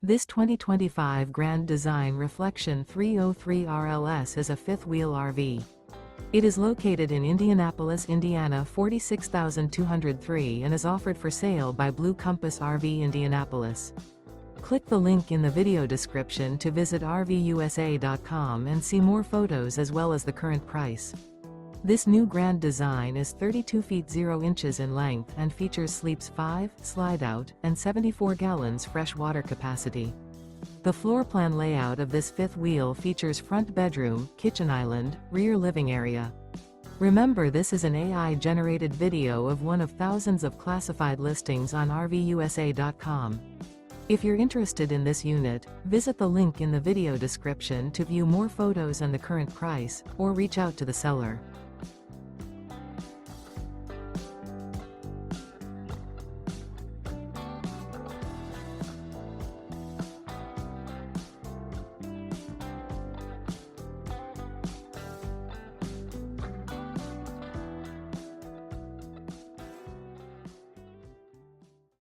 This 2025 Grand Design Reflection 303 RLS is a fifth-wheel RV. It is located in Indianapolis, Indiana 46203 and is offered for sale by Blue Compass RV Indianapolis. Click the link in the video description to visit RVUSA.com and see more photos as well as the current price. This new Grand Design is 32 feet 0 inches in length and features sleeps 5, Slideout, and 74 gallons fresh water capacity. The floor plan layout of this fifth wheel features front bedroom, kitchen island, rear living area. Remember, this is an AI-generated video of one of thousands of classified listings on RVUSA.com. If you're interested in this unit, visit the link in the video description to view more photos and the current price, or reach out to the seller.